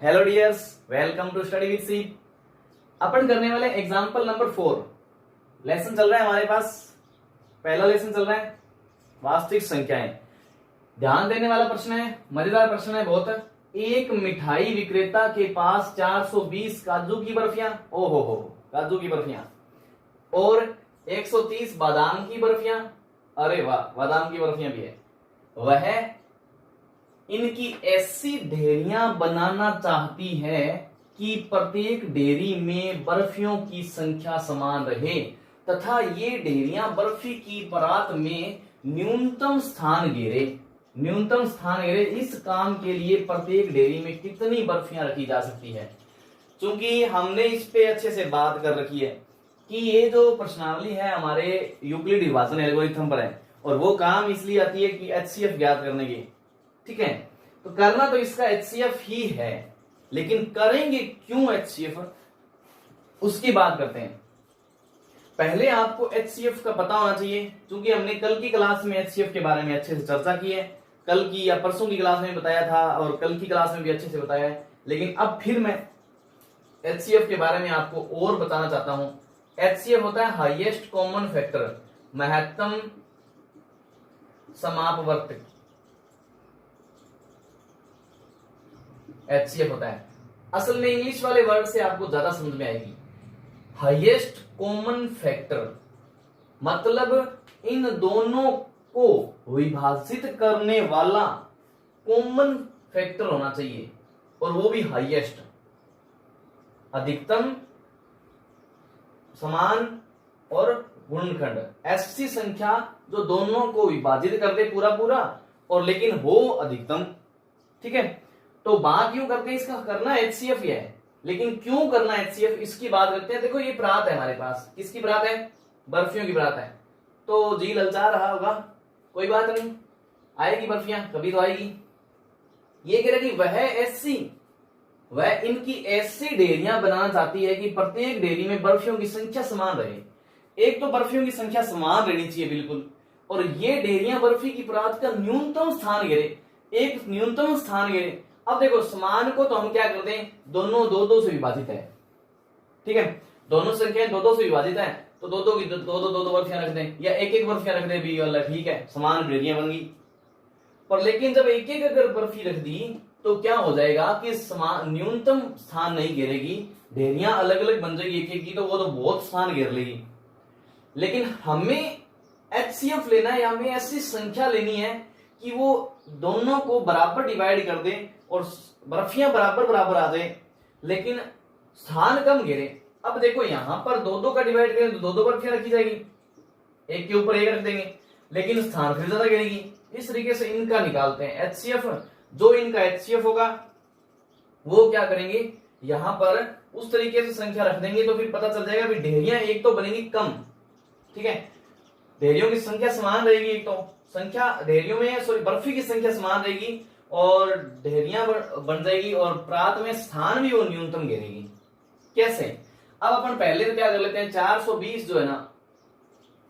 Hello dears, welcome to study with C. अपन करने वाले एग्जांपल नंबर 4। लेसन चल रहा है हमारे पास, पहला लेसन चल रहा है वास्तविक संख्याएं। ध्यान देने वाला प्रश्न है, मजेदार प्रश्न है बहुत। एक मिठाई विक्रेता के पास 420 काजू की बर्फियां, ओहो हो काजू की बर्फियां, और 130 बादाम की बर्फियां, अरे वाह बादाम की बर्फियां भी है। वह इनकी ऐसी ढेरियां बनाना चाहती है कि प्रत्येक ढेरी में बर्फियों की संख्या समान रहे तथा ये ढेरियां बर्फी की परात में न्यूनतम स्थान घेरे। न्यूनतम स्थान घेरे, इस काम के लिए प्रत्येक ढेरी में कितनी बर्फियां रखी जा सकती है। क्योंकि हमने इस पे अच्छे से बात कर रखी है कि ये जो प्रश्नावली है हमारे यूक्लिड विभाजन एल्गोरिथम पर है, और वो काम इसलिए आती है कि एचसीएफ ज्ञात करने की। ठीक है, तो करना तो इसका एचसीएफ ही है, लेकिन करेंगे क्यों एचसीएफ, उसकी बात करते हैं। पहले आपको एचसीएफ का पता होना चाहिए, क्योंकि हमने कल की क्लास में एचसीएफ के बारे में अच्छे से चर्चा की है। कल की या परसों की क्लास में बताया था और कल की क्लास में भी अच्छे से बताया है, लेकिन अब फिर मैं एचसीएफ के बारे में आपको और बताना चाहता हूं। एचसीएफ होता है हाईएस्ट कॉमन फैक्टर, महत्तम समापवर्तक। एचसीएफ होता है, असल में इंग्लिश वाले वर्ड से आपको ज्यादा समझ में आएगी। हाईएस्ट कॉमन फैक्टर मतलब इन दोनों को विभाजित करने वाला कॉमन फैक्टर होना चाहिए, और वो भी हाईएस्ट, अधिकतम, समान और गुणनखंड। ऐसी संख्या जो दोनों को विभाजित कर दे पूरा पूरा, और लेकिन हो अधिकतम। ठीक है, तो बात यूं करते हैं, इसका करना एचसीएफ ही है, लेकिन क्यों करना एचसीएफ इसकी बात करते हैं। देखो ये परात है हमारे पास, किसकी परात है, बर्फियों की परात है। तो जी ललचा रहा होगा, कोई बात नहीं, आएगी बर्फियां कभी तो आएगी। ये कह रहा कि वह इनकी ऐसी ढेरियां बनाना चाहती है कि प्रत्येक ढेरी में बर्फियों की संख्या समान रहे। एक तो बर्फियों की संख्या समान रहनी चाहिए बिल्कुल, और ये ढेरियां बर्फी की परात का न्यूनतम स्थान घेरे, एक न्यूनतम स्थान घेरे। अब देखो समान को तो हम क्या करते हैं, दोनों दो दो से विभाजित है। ठीक है, दोनों संख्याएं दो दो से विभाजित है, तो दो दो की दो दो बर्फियां रख दें, या एक एक बर्फियां रख दें भी वाला, ठीक है, समान ढेरियां बन गई। पर लेकिन जब एक एक अगर बर्फी रख दी तो क्या हो जाएगा कि समान न्यूनतम स्थान नहीं घेरेगी, ढेरियां अलग अलग बन जाएगी एक एक की, तो वो तो बहुत स्थान घेर लेगी। लेकिन हमें एचसीएफ लेना है, हमें ऐसी संख्या लेनी है कि वो दोनों को बराबर डिवाइड कर दे और बर्फियां बराबर बराबर आ जाए, लेकिन स्थान कम घेरे। अब देखो यहां पर दो दो का डिवाइड करें तो दो दो बर्फियां रखी जाएगी, एक के ऊपर एक रख देंगे, लेकिन स्थान फिर ज्यादा घेरेगी। इस तरीके से इनका निकालते हैं एचसीएफ। जो इनका एचसीएफ होगा वो क्या करेंगे, यहां पर उस तरीके से संख्या रख देंगे, तो फिर पता चल जाएगा भी ढेरियां एक तो बनेगी कम। ठीक है, ढेरियों की संख्या समान रहेगी, एक तो संख्या ढेरियों में बर्फी की संख्या समान रहेगी और ढेरियां बन जाएगी, और परात में स्थान भी वो न्यूनतम घेरेगी। कैसे, अब अपन पहले तो क्या कर लेते हैं, 420 जो है ना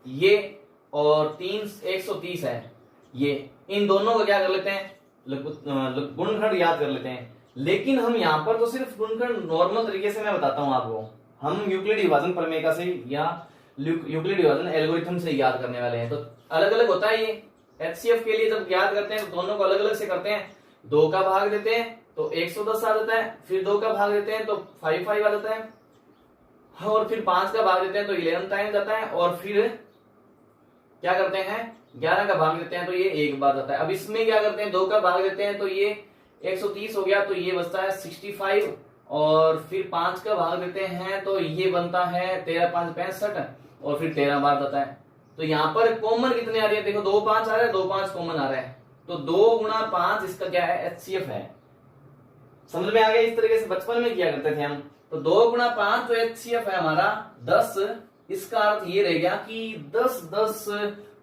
ये, और 130 है ये, इन दोनों को क्या कर लेते हैं, गुणनखंड याद कर लेते हैं। लेकिन हम यहाँ पर तो सिर्फ गुणनखंड नॉर्मल तरीके से मैं बताता हूं आपको, हम यूक्लिड विभाजन प्रमेय से या यूक्लिड विभाजन एल्गोरिथम से याद करने वाले हैं। तो अलग अलग होता है ये। एचसीएफ के लिए जब याद करते हैं तो दोनों को अलग अलग से करते हैं। 2 का भाग देते हैं तो 110 आ जाता है, फिर 2 का भाग देते हैं तो 55 आ जाता है, और फिर 5 का भाग देते हैं तो 11 टाइम जाता है, और फिर क्या करते हैं 11 का भाग देते हैं तो ये एक बार जाता है। अब इसमें क्या करते हैं, 2 का भाग देते हैं तो ये 130 हो गया, तो ये बचता है 65, और फिर 5 का भाग देते हैं तो ये बनता है 13 5 65, और फिर 13 बार जाता है। तो यहाँ पर कॉमन कितने आ रही है, देखो 2 5 आ रहा है, 2 5 कॉमन आ रहा है, तो 2 गुणा 5 इसका क्या है, एचसीएफ है। समझ में आ गया, इस तरीके से बचपन में किया करते थे हम। तो 2 गुणा 5 जो एचसीएफ है हमारा 10, इसका अर्थ ये रह गया कि 10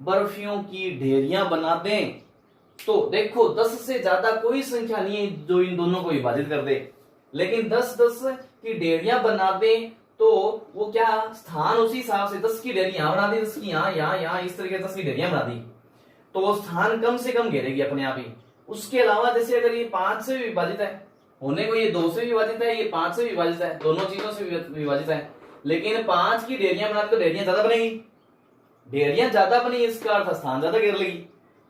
बर्फियों की ढेरियां बना दें। तो देखो 10 से ज्यादा कोई संख्या नहीं है जो इन दोनों को विभाजित कर दे, लेकिन 10 की ढेरियां बना दें तो वो क्या, स्थान उसी हिसाब से 10 की ढेरी यहां बना दी, 10 की यहाँ इस तरीके से 10 की ढेरियां बना दी, तो वो स्थान कम से कम घेरेगी अपने आप ही। उसके अलावा जैसे अगर ये 5 से विभाजित है होने को ये 2 से विभाजित है, ये 5 से विभाजित है, दोनों चीजों से विभाजित है, लेकिन 5 की ढेरियां बनाते तो ढेरियां ज्यादा बनेगी, ढेरियां ज्यादा बनी इसका अर्थ स्थान ज्यादा घेर लेगी।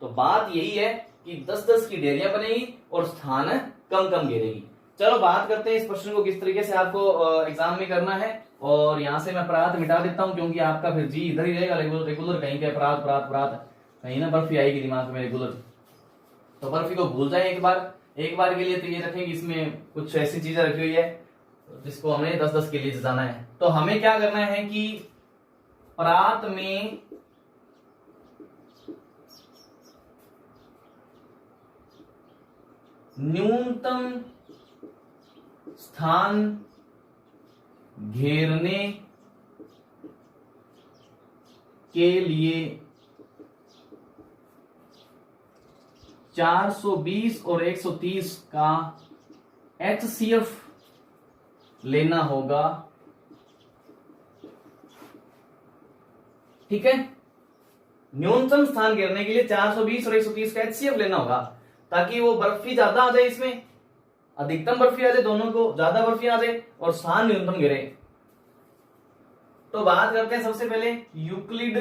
तो बात यही है कि 10-10 की ढेरियां बनेगी और स्थान कम कम घेरेगी। चलो बात करते हैं इस प्रश्न को किस तरीके से आपको एग्जाम में करना है। और यहां से मैं परात मिटा देता हूं क्योंकि आपका फिर जी इधर ही रहेगा, रेगुलर कहीं पे परात परात परात कहीं ना बर्फी आएगी दिमाग में रेगुलर। तो बर्फी को भूल जाए एक बार के लिए। तो ये रखें कि इसमें कुछ ऐसी चीजें रखी हुई है जिसको हमें 10-10 के लिए जाना है। तो हमें क्या करना है कि परात में न्यूनतम स्थान घेरने के लिए 420 और 130 का HCF लेना होगा। ठीक है, न्यूनतम स्थान घेरने के लिए 420 और 130 का HCF लेना होगा ताकि वो बर्फी ज्यादा आ जाए, इसमें अधिकतम बर्फी आ जाए, दोनों को ज्यादा बर्फी आ जाए और स्थान न्यूनतम घेरे। तो बात करते हैं सबसे पहले यूक्लिड,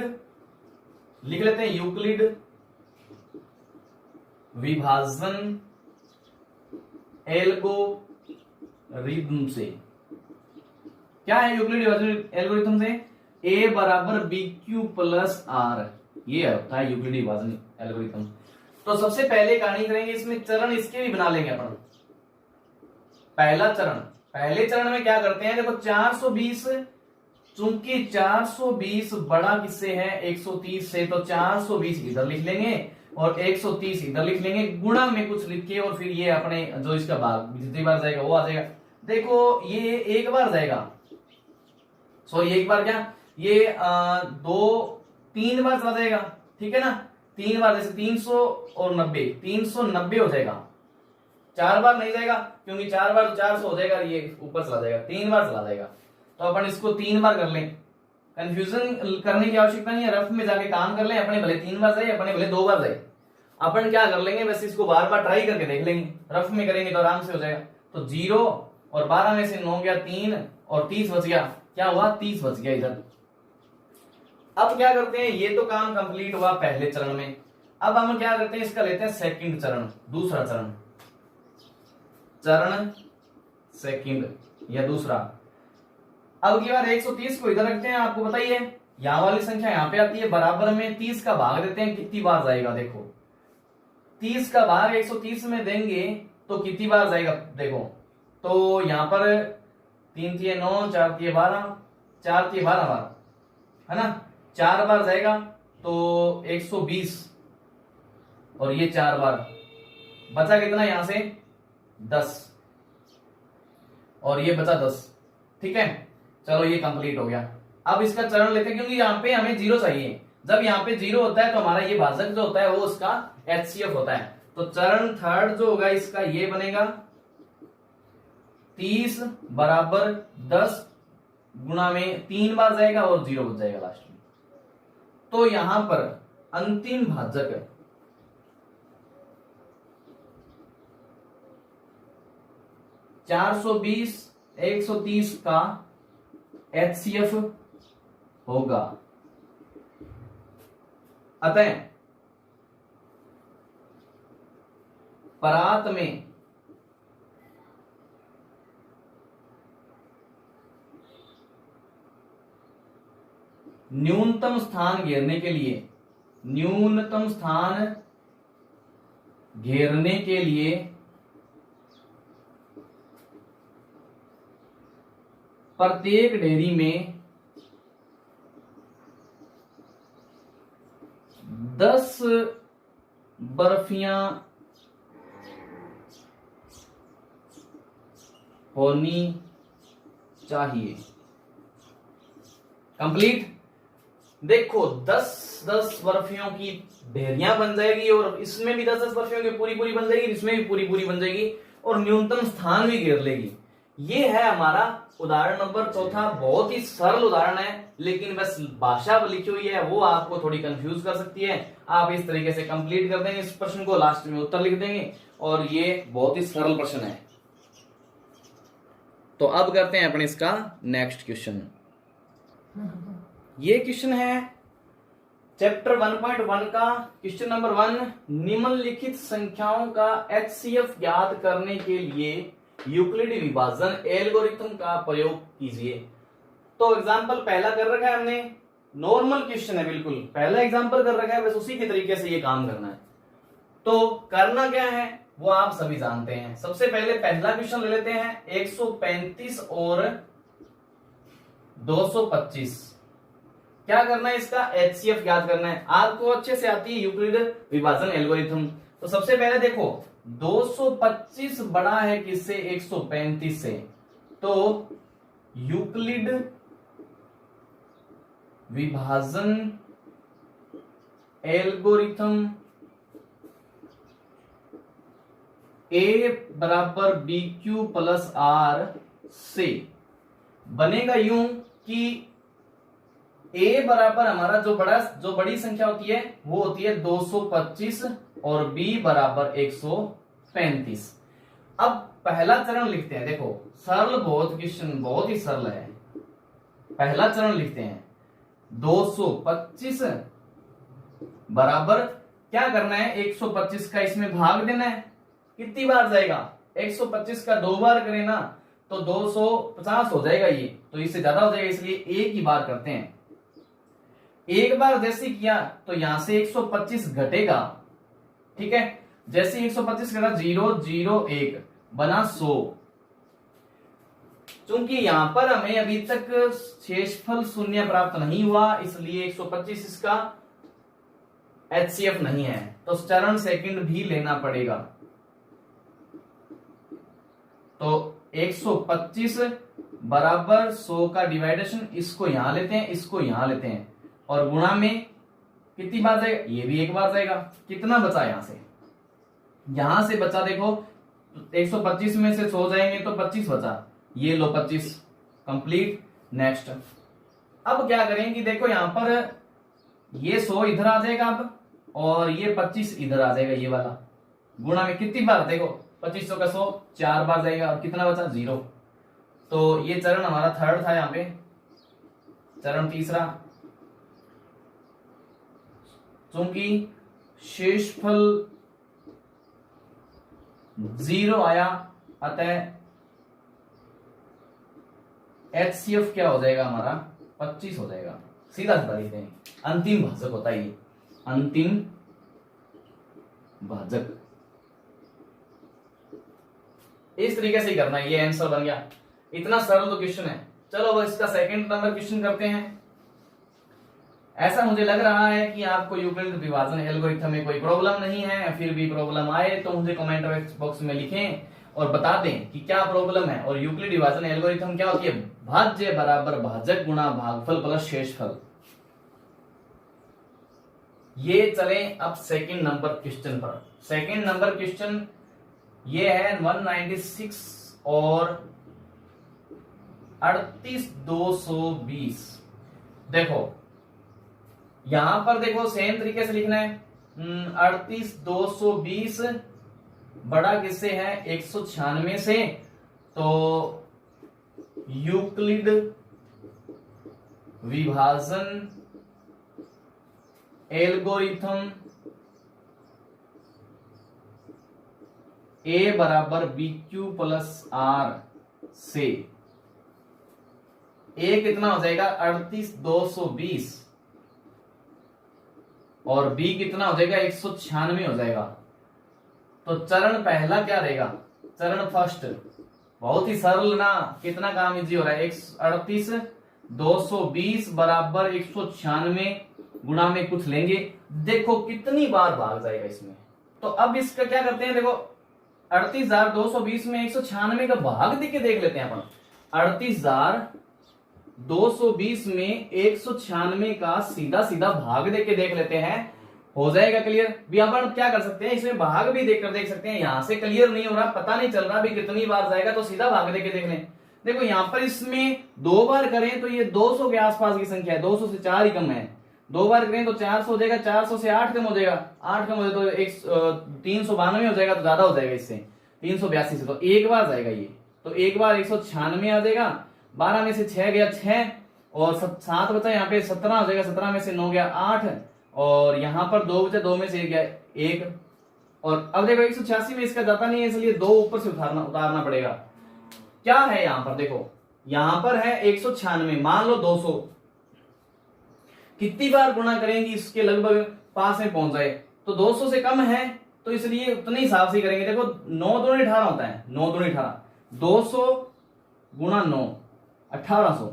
लिख लेते हैं यूक्लिड विभाजन एल्गोरिथम से। क्या है यूक्लिड विभाजन एल्गोरिथम से? A बराबर BQ प्लस R, ये होता है यूक्लिड विभाजन एल्गोरिथम। तो सबसे पहले कहानी करेंगे, इसमें चरण इसके भी बना लेंगे अपन। पहला चरण, पहले चरण में क्या करते हैं, देखो 420, चूंकि 420 बड़ा किससे है 130 से, तो 420 इधर लिख लेंगे और 130 इधर लिख लेंगे, गुणा में कुछ लिख के, और फिर ये अपने जो इसका भाग जितनी बार जाएगा वो आ जाएगा। देखो ये एक बार जाएगा, सॉरी एक बार क्या, ये 3 बार चला जाएगा, ठीक है ना, 3 बार, जैसे 300 और 90, 390 हो जाएगा। 4 बार नहीं जाएगा क्योंकि 4 बार तो 400 हो जाएगा, ये ऊपर चला जाएगा, 3 बार चला जाएगा। तो अपन इसको 3 बार कर लें, कंफ्यूजन करने की आवश्यकता नहीं है, रफ में जाके काम कर लें, अपने भले 3 बार जाए, अपने भले 2 बार जाए। अपन क्या कर लेंगे, बस इसको बार बार ट्राई करके देख लेंगे, रफ में करेंगे तो आराम से हो जाएगा। तो 0 और 12 में से 9 गया 3 और 30 बच गया, क्या हुआ 30 बच गया इधर। अब क्या करते हैं, ये तो काम कंप्लीट हुआ पहले चरण में। अब हम क्या करते हैं, इसका लेते हैं सेकंड चरण, दूसरा चरण, चरण सेकंड या दूसरा। अब की बार 130 को इधर रखते हैं, आपको बताइए यहां वाली संख्या यहां पे आती है, बराबर में 30 का भाग देते हैं, कितनी बार जाएगा, देखो 30 का भाग 130 में देंगे तो कितनी बार जाएगा, देखो तो यहां पर 3 × 9, 4 × 12, 4 × 12 बार है ना, 4 बार जाएगा तो 120 और ये 4 बार, बचा कितना यहां से 10 और ये बचा 10। ठीक है, चलो ये कंप्लीट हो गया। अब इसका चरण लेते हैं क्योंकि यहाँ पे हमें 0 चाहिए, जब यहाँ पे 0 होता है तो हमारा ये भाजक जो होता है वो उसका HCF होता है। तो चरण थर्ड जो होगा इसका ये बनेगा 30 बराबर 10 गुणा में 3 बार जाएगा और 0 बच जाएगा लास्ट में। तो यहां पर अंतिम भाजक 420 130 का HCF होगा। अतः परात में न्यूनतम स्थान घेरने के लिए, न्यूनतम स्थान घेरने के लिए प्रत्येक ढेरी में 10 बर्फियां होनी चाहिए। कंप्लीट। देखो 10-10 बर्फियों की ढेरियां बन जाएगी और इसमें भी 10-10 बर्फियों की पूरी पूरी बन जाएगी, इसमें भी पूरी पूरी बन जाएगी और न्यूनतम स्थान भी घेर लेगी। ये है हमारा उदाहरण नंबर 4। बहुत ही सरल उदाहरण है, लेकिन बस भाषा लिखी हुई है वो आपको थोड़ी कंफ्यूज कर सकती है। आप इस तरीके से कंप्लीट कर देंगे इस प्रश्न को, लास्ट में उत्तर लिख देंगे और ये बहुत ही सरल प्रश्न है। तो अब करते हैं अपने इसका नेक्स्ट क्वेश्चन। ये क्वेश्चन है चैप्टर 1.1 का क्वेश्चन नंबर 1। निम्नलिखित संख्याओं का एचसीएफ ज्ञात करने के लिए यूक्लिड विभाजन एल्गोरिथम का प्रयोग कीजिए। तो एग्जांपल पहला कर रखा है हमने, नॉर्मल क्वेश्चन है, बिल्कुल पहला एग्जांपल कर रखा है, बस उसी के तरीके से ये काम करना है। तो करना क्या है वो आप सभी जानते हैं। सबसे पहले पहला क्वेश्चन ले लेते हैं, 135 और 225। क्या करना है, इसका एचसीएफ ज्ञात करना है। आपको अच्छे से आती है यूक्लिड विभाजन एल्गोरिथम। तो सबसे पहले देखो 225 बड़ा है किससे, 135 से। तो यूक्लिड विभाजन एल्गोरिथम ए बराबर बी क्यू प्लस आर से बनेगा यूं कि ए बराबर हमारा जो बड़ी संख्या होती है वो होती है 225 और बी बराबर 135। अब पहला चरण लिखते हैं, देखो सरल बहुत क्वेश्चन, बहुत ही सरल है। पहला चरण लिखते हैं 225 बराबर क्या करना है, 125 का इसमें भाग देना है। कितनी बार जाएगा, 125 का 2 बार करें ना तो 250 हो जाएगा ये, तो इससे ज्यादा हो जाएगा, इसलिए एक ही बार करते हैं। एक बार जैसे किया तो यहां से 125 घटेगा, ठीक है। जैसे 125 घटा 0 0 1 बना 100। चूंकि यहां पर हमें अभी तक शेषफल शून्य प्राप्त नहीं हुआ, इसलिए 125 इसका एचसीएफ नहीं है, तो चरण सेकंड भी लेना पड़ेगा। तो 125 बराबर 100 का डिवाइडेशन, इसको यहां लेते हैं, इसको यहां लेते हैं, और गुणा में कितनी बार जाएगा, ये भी एक बार जाएगा। कितना बचा यहां से बचा देखो 125 में से 100 जाएंगे तो 25 बचा, ये लो 25 कंप्लीट। नेक्स्ट अब क्या करेंगे, देखो यहां पर ये 100 इधर आ जाएगा अब, और ये 25 इधर आ जाएगा, ये वाला गुणा में कितनी बार, देखो 2500 का 100 4 बार जाएगा, और कितना बचा 0। तो ये चरण हमारा थर्ड था, यहां पे चरण तीसरा। चूंकि शेषफल 0 आया, अतः एचसीएफ क्या हो जाएगा हमारा, 25 हो जाएगा। सीधा सीधा लिखते हैं, अंतिम भाजक होता है ये, अंतिम भाजक। इस तरीके से ही करना है, ये आंसर बन गया। इतना सरल तो क्वेश्चन है। चलो अब इसका सेकंड नंबर क्वेश्चन करते हैं। ऐसा मुझे लग रहा है कि आपको यूक्लिड विभाजन एल्गोरिथम में कोई प्रॉब्लम नहीं है, फिर भी प्रॉब्लम आए तो मुझे कमेंट बॉक्स में लिखें और बता दें कि क्या प्रॉब्लम है। और यूक्लिड विभाजन एल्गोरिथम क्या होती है, भाज्य बराबर भाजक गुणा भागफल प्लस शेषफल। ये चले अब सेकंड नंबर क्वेश्चन पर। सेकंड नंबर क्वेश्चन ये है 196 और 38220। देखो यहां पर देखो सेम तरीके से लिखना है, 38220 बड़ा किससे है, 196 से। तो यूक्लिड विभाजन एल्गोरिथम ए बराबर बी क्यू प्लस आर से ए कितना हो जाएगा 38220, और बी कितना हो जाएगा 196 हो जाएगा। तो चरण पहला क्या रहेगा, चरण फर्स्ट बहुत ही सरल ना, कितना काम इजी हो रहा है, 38220 बराबर 196 गुणा में कुछ लेंगे, देखो कितनी बार भाग जाएगा इसमें। तो अब इसका क्या करते हैं, देखो 38220 में 196 का भाग देके देख लेते हैं अपन। 38220 में 196 का सीधा सीधा भाग देके देख लेते हैं, हो जाएगा क्लियर। भी अपन क्या कर सकते हैं, इसमें भाग भी देखकर देख सकते हैं। यहां से क्लियर नहीं हो रहा, पता नहीं चल रहा भी कितनी बार जाएगा, तो सीधा भाग देके देख लें। देखो यहां पर इसमें 2 बार करें तो ये 200 के आसपास की संख्या है, 200 से 4 ही कम है। 2 बार करें तो 400 हो जाएगा, 400 से 8 कम हो जाएगा, 8 कम हो जाएगा तो 392 हो जाएगा, तो ज्यादा हो जाएगा इससे 382 से। तो एक बार जाएगा ये, तो एक बार 196 आ जाएगा, 12 में से 6 गया 6 और 7 बचा यहाँ पे 17 हो जाएगा, 17 में से 9 गया 8 और यहाँ पर 2 बचा, 2 में से 1 गया 1 और अब देखो 186 में इसका जाता नहीं है इसलिए 2 ऊपर से उतारना पड़ेगा। क्या है यहाँ पर देखो, यहाँ पर है 196, मान लो 200, कितनी बार गुणा करेंगे इसके लगभग पास में पहुंच जाए, तो 200 से कम है तो इसलिए उतने हिसाब से करेंगे। देखो 9 दूनी 18 होता है, 9 दूनी 18, 200 गुणा 9 1800,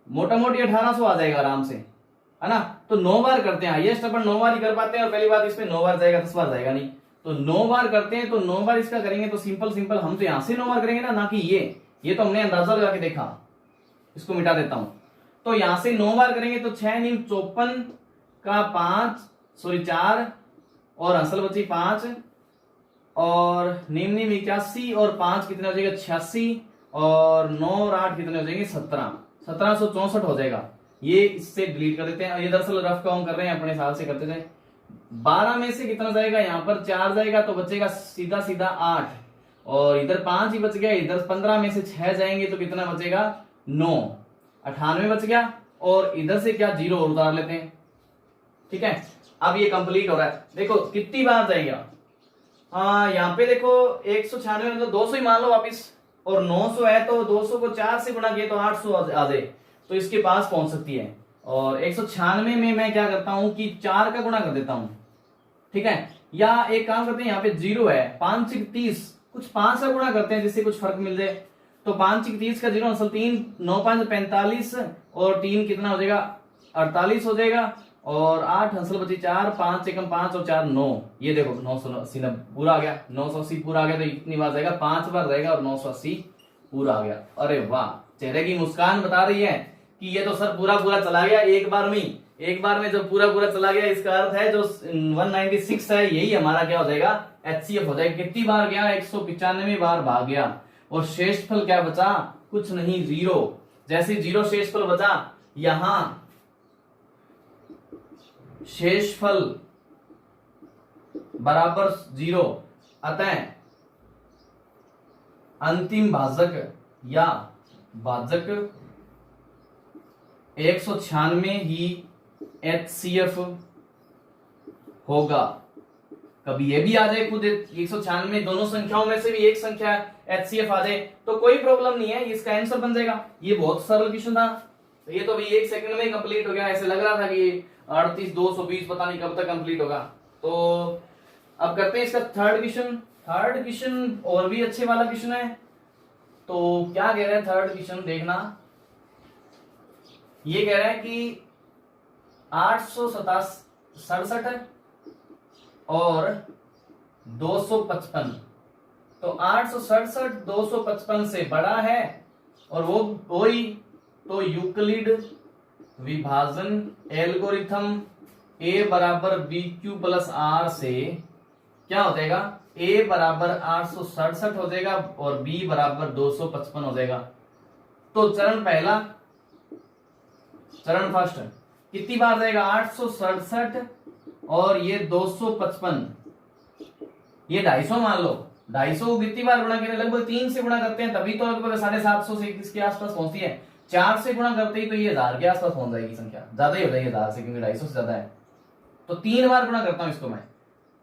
मोटा मोटी 1800 आ जाएगा आराम से, है ना। तो 9 बार करते हैं, हाईएस्ट अपन 9 बार ही कर पाते हैं और पहली बात इसमें 9 बार जाएगा 10 बार जाएगा नहीं, तो 9 बार करते हैं। तो 9 बार इसका करेंगे तो सिंपल हम तो यहां से 9 बार करेंगे ना कि ये तो हमने अंदाजा लगा के देखा। इसको मिटा देता हूं, तो यहां से 9 बार करेंगे तो 6 नीम 54 का 4 और असल बची 5 और नीम 81 और 5 कितने हो जाएगा 86 और 9 और 8 कितने हो जाएंगे 1764 हो जाएगा। ये इससे डिलीट कर देते हैं, ये दरअसल रफ काउंट कर रहे हैं अपने हिसाब से करते थे। 12 में से कितना जाएगा, यहाँ पर 4 जाएगा तो बचेगा सीधा 8 और इधर 5 ही बच गया, इधर 15 में से 6 जाएंगे तो कितना बचेगा 9, 98 बच गया और इधर से क्या 0 और उतार लेते हैं। ठीक है, अब ये कंप्लीट हो रहा है। देखो कितनी बार जाएगा, यहाँ पे देखो 196 मतलब 200 ही मान लो वापिस और 900 है तो 200 को 4 से गुणा किए तो 800 आ जाए तो इसके पास पहुंच सकती है। और 196 में मैं क्या करता हूं कि 4 का गुणा कर देता हूं, ठीक है। या एक काम करते हैं, यहाँ पे 0 है, 5 6 30, कुछ 5 का गुणा करते हैं जिससे कुछ फर्क मिल जाए। तो 5 6 30 का 0 असल 3, 9 5 45 और 3 कितना हो जाएगा 48 हो जाएगा और 8 हंसल बची 4, 5 एकम 5 और 4 9। ये देखो 980 पूरा आ गया, 980 पूरा आ गया तो कितनी बार जाएगा 5 बार जाएगा और 980 पूरा आ गया। अरे वाह, चेहरे की मुस्कान बता रही है कि ये तो सर पूरा चला गया एक बार में जब पूरा चला गया इसका अर्थ है जो 196 है यही हमारा क्या हो जाएगा HCF हो जाएगा। कितनी बार गया 195 बार भाग गया और शेषफल क्या बचा, कुछ नहीं 0। जैसे 0 शेषफल बचा, यहां शेषफल बराबर 0, अतः अंतिम भाजक या भाजक 196 ही HCF होगा। कभी ये भी आ जाए खुद 196 दोनों संख्याओं में से भी एक संख्या HCF आ जाए तो कोई प्रॉब्लम नहीं है, इसका आंसर बन जाएगा। ये बहुत सरल क्वेश्चन था, तो ये तो अभी 1 सेकंड में कंप्लीट हो गया। ऐसे लग रहा था कि 38 220 पता नहीं कब तक कंप्लीट होगा। तो अब करते हैं इसका थर्ड क्वेश्चन और भी अच्छे वाला क्वेश्चन है। तो क्या कह रहे हैं थर्ड क्वेश्चन देखना, ये कह रहा है कि 867 और 255, तो 867 255 से बड़ा है और वो ही तो यूक्लिड विभाजन एल्गोरिथम a बराबर BQ प्लस R से क्या हो जाएगा, a बराबर 867 हो जाएगा और b बराबर 255 हो जाएगा। तो चरण पहला, चरण फर्स्ट कितनी बार जाएगा 867 और ये 255, ये 250 मान लो। 250 को कितनी बार गुणा करें, लगभग 3 से गुणा करते हैं तभी तो लगभग 750 से इसके आसपास पहुंचती है। 4 से गुणा करते ही तो ये 1000 के आसपास पहुंच जाएगी संख्या, ज्यादा ही हो जाएगी 1000 से क्योंकि 250 से ज्यादा है। तो 3 बार गुणा करता हूं इसको मैं,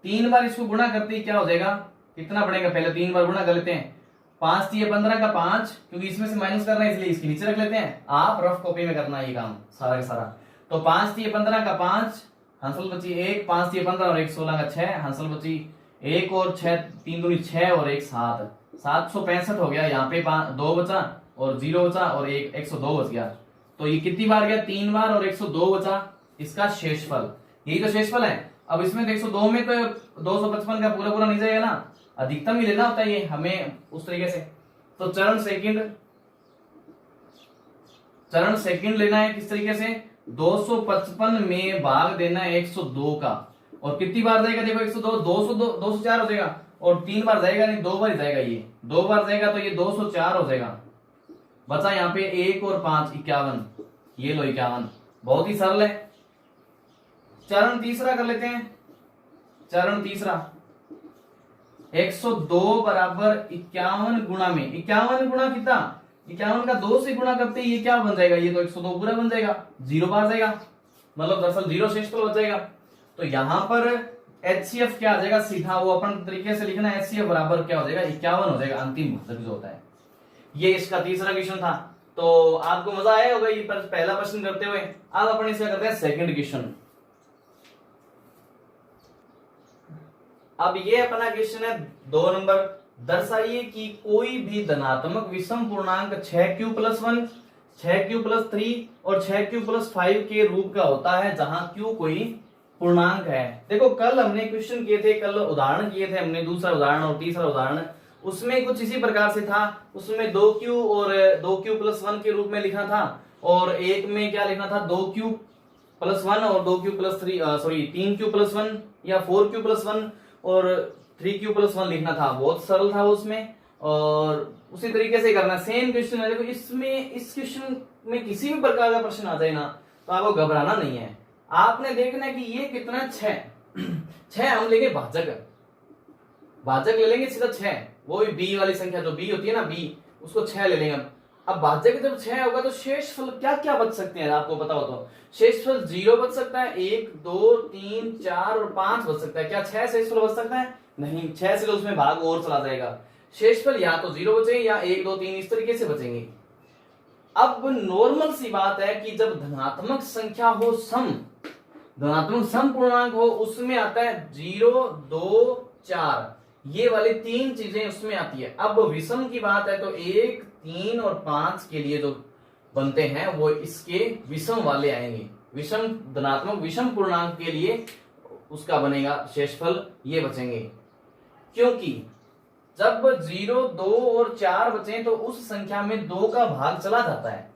3 बार इसको गुणा करते ही क्या हो जाएगा, कितना पड़ेगा, पहले 3 बार गुणा कर लेते हैं। 5 3 15 का 5, क्योंकि इसमें से माइनस करना है इसलिए इसके नीचे रख लेते हैं। आप रफ कॉपी में करना है ये काम सारा का सारा। तो 5 3 15 का 5, हंसल बची 1, 5 3 15 और 1 16 का 6, हंसल बची 1 और 6 3 दूनी 6 और 1 7, 765 हो गया। यहाँ पे 2 बचा और 0 बचा और 102 बच गया। तो ये कितनी बार गया, 3 बार और 102 बचा इसका शेषफल, यही तो शेषफल है। अब इसमें 102 में तो 255 का पूरा नहीं जाएगा ना, अधिकतम ही लेना होता है ये हमें उस तरीके से। तो चरण सेकंड लेना है किस तरीके से, 255 में भाग देना है 102 का और कितनी बार जाएगा देखो 102 204 हो जाएगा और 3 बार जाएगा नहीं, 2 बार ही जाएगा। ये 2 बार जाएगा तो ये 204 हो जाएगा। बचा यहाँ पे 1 और 5 51, ये लो 51, बहुत ही सरल है। चरण तीसरा कर लेते हैं। चरण तीसरा 102 बराबर 51 गुणा में 51 गुणा कितना 51 का 2 से गुणा करते ये क्या बन जाएगा, ये तो 102 पूरा बन जाएगा, जीरो बाहर जाएगा, मतलब दरअसल जीरो शेषफल बच जाएगा। तो यहां पर HCF क्या आ जाएगा, सीधा वो अपन तरीके से लिखना है, HCF बराबर क्या हो जाएगा 51 हो जाएगा, अंतिम भाजक जो होता है। ये इसका तीसरा क्वेश्चन था। तो आपको मजा आया होगा ये पहला प्रश्न करते हुए। अब अपन इसका करते हैं सेकंड क्वेश्चन। अब ये अपना क्वेश्चन है 2 नंबर, दर्शाइए कि कोई भी धनात्मक विषम पूर्णांक 6q+1, 6q+3 और 6q+5 के रूप का होता है जहां q कोई पूर्णांक है। देखो कल हमने क्वेश्चन किए थे, कल उदाहरण किए थे हमने, दूसरा उदाहरण और तीसरा उदाहरण, उसमें कुछ इसी प्रकार से था। उसमें 2q और 2q+1 के रूप में लिखा था, और एक में क्या लिखना था 2q+1 और 2q+3 सॉरी 3q+1 या 4q+1 और 3q+1 लिखना था। बहुत सरल था उसमें, और उसी तरीके से करना। सेम क्वेश्चन है। देखो इसमें इस क्वेश्चन में किसी भी प्रकार का प्रश्न आ जाए ना तो आपको घबराना नहीं है। आपने देखना है कि ये कितना 6 हम लेंगे भाजक ले लेंगे सीधा 6, वो भी बी वाली संख्या जो बी होती है ना बी, उसको 6 ले लेंगे। अब भाजक जब 6 होगा तो शेषफल क्या क्या बच सकते हैं आपको पता हो तो? शेषफल 0 बच सकता है, 1 2 3 4 और 5 बच सकता है। क्या 6 शेषफल बच सकता है? नहीं, 6 से तो उसमें भाग और चला जाएगा। शेषफल या तो 0 बचेंगे या 1 2 3 इस तरीके से बचेंगे। अब नॉर्मल सी बात है कि जब धनात्मक संख्या हो सम, धनात्मक सम पूर्णांक हो, उसमें आता है 0 2 4, ये वाली 3 चीजें उसमें आती है। अब विषम की बात है तो 1 3 और 5 के लिए जो बनते हैं वो इसके विषम वाले आएंगे। विषम धनात्मक विषम पूर्णांक के लिए उसका बनेगा शेषफल, ये बचेंगे। क्योंकि जब 0 2 और 4 बचे तो उस संख्या में 2 का भाग चला जाता है,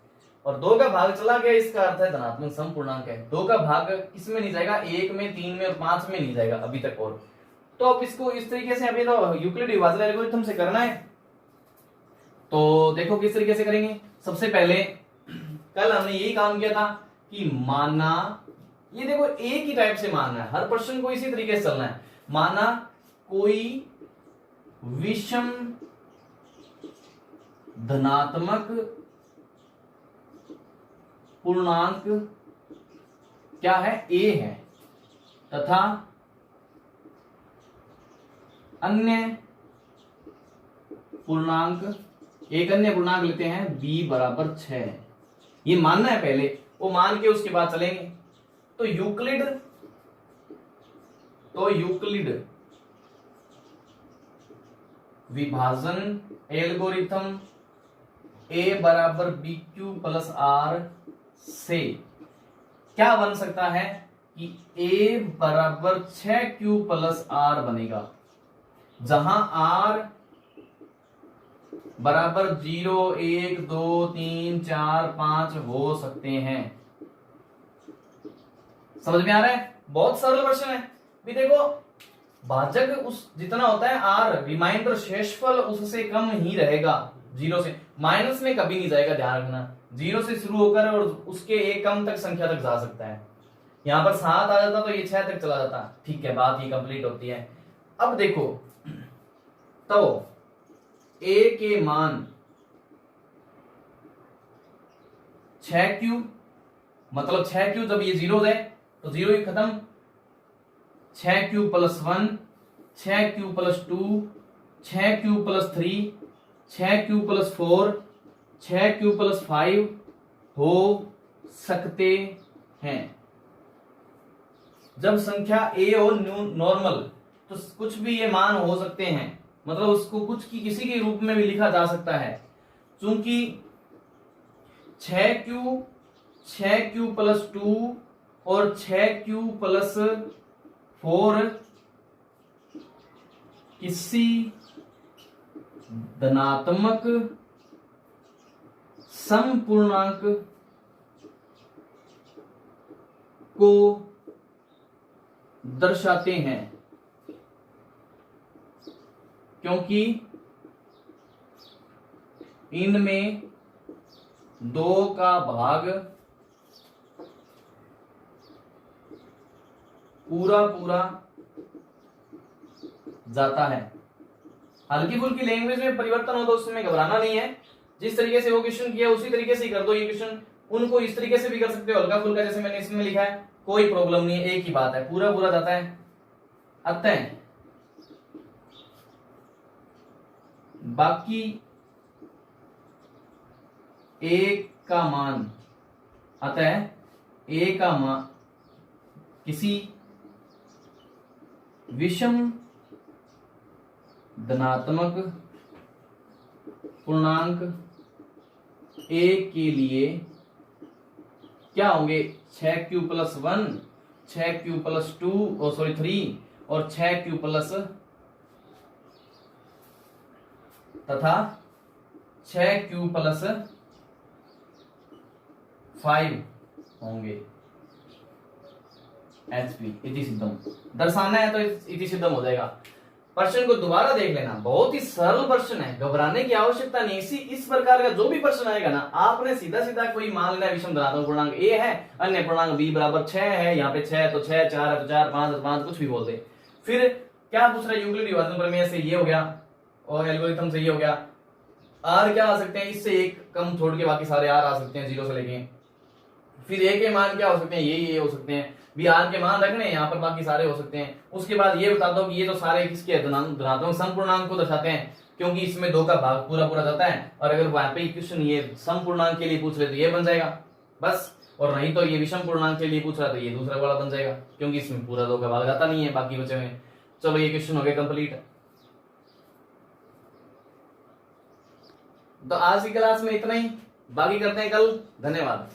और 2 का भाग चला गया इसका अर्थ है धनात्मक सम पूर्णांक है। 2 का भाग किसमें नहीं जाएगा? 1 में 3 में और 5 में नहीं जाएगा अभी तक। और तो अब इसको इस तरीके से अभी तो यूक्लिड विभाजन एल्गोरिथम से करना है। तो देखो किस तरीके से करेंगे। सबसे पहले कल हमने यही काम किया था कि माना, ये देखो एक ही टाइप से मानना है, हर प्रश्न को इसी तरीके से चलना है। माना कोई विषम धनात्मक पूर्णांक क्या है? a है, तथा अन्य पूर्णांक, एक अन्य पूर्णांक लेते हैं b बराबर 6। ये मानना है पहले, वो मान के उसके बाद चलेंगे। तो यूक्लिड विभाजन एल्गोरिथम a बराबर BQ+R से क्या बन सकता है कि a बराबर 6Q+R बनेगा, जहां R बराबर 0 1 2 3 4 5 हो सकते हैं। समझ में आ रहा है? बहुत सरल प्रश्न है। भी देखो भाजक उस जितना होता है R, रिमाइंडर शेषफल उससे कम ही रहेगा। 0 से माइनस में कभी नहीं जाएगा, ध्यान रखना। 0 से शुरू होकर और उसके एक कम तक संख्या तक जा सकता है। यहां पर 7 आ जाता तो ये 6 तक चला जाता। ठीक है, बात ये कंप्लीट होती है। अब देखो तो a के मान 6q, मतलब 6q जब ये 0 है तो 0 ही खत्म। 6q+1, 6q+2, 6q+3, 6q+4, 6q+5 हो सकते हैं। जब संख्या a हो नॉर्मल तो कुछ भी ये मान हो सकते हैं, मतलब उसको कुछ की किसी के रूप में भी लिखा जा सकता है। चूंकि 6q, 6q+2 और 6q+4 किसी धनात्मक समपूर्णांक को दर्शाते हैं, क्योंकि इनमें 2 का भाग पूरा पूरा जाता है। हल्की फुल्की लैंग्वेज में परिवर्तन हो तो उसमें घबराना नहीं है। जिस तरीके से वो क्वेश्चन किया उसी तरीके से ही कर दो ये क्वेश्चन। उनको इस तरीके से भी कर सकते हो हल्का फुल्का, जैसे मैंने इसमें लिखा है, कोई प्रॉब्लम नहीं है, एक ही बात है, पूरा पूरा जाता है। अतः बाकी एक का मान, अतः ए का मान किसी विषम धनात्मक पूर्णांक ए के लिए क्या होंगे, 6q+1, 6q+2 3 और 6q+ तथा 6q+5 होंगे। HP इति सिद्धम दर्शाना है तो इति सिद्धम हो जाएगा। प्रश्न को दोबारा देख लेना, बहुत ही सरल प्रश्न है, घबराने की आवश्यकता नहीं। इस प्रकार का जो भी प्रश्न आएगा ना, आपने सीधा सीधा कोई मान लेना विषम धनात्मक पूर्णांक ए है, अन्य पूर्णांक b बराबर 6 है, यहाँ पे 6 तो 6, 4 है तो 4, 5 तो 5, कुछ भी बोल दे। फिर क्या पूछ रहा है, यूक्लिड विभाजन प्रमेय से ये हो गया और एल्गोरिथम से ये हो गया। आर क्या आ सकते हैं, इससे एक कम छोड़ के बाकी सारे आर आ सकते हैं 0 से लेके। फिर ए के मान क्या हो सकते हैं, ये हो सकते हैं, भी आर के मान रखने हैं, यहाँ पर बाकी सारे हो सकते हैं। उसके बाद ये बता दो कि ये तो सारे किसके धनात्मक समपूर्णांक को दर्शाते हैं, क्योंकि इसमें 2 का भाग पूरा पूरा जाता है। और अगर वहां पे क्वेश्चन ये समपूर्णांक के लिए पूछ ले तो ये बन जाएगा बस, और नहीं तो ये विषम पूर्णांक के लिए पूछ रहा तो ये दूसरा वाला बन जाएगा, क्योंकि इसमें पूरा 2 का भाग जाता नहीं है, बाकी बचे हुए। चलो ये क्वेश्चन हो गया कंप्लीट। तो आज की क्लास में इतना ही, बाकी करते हैं कल। धन्यवाद।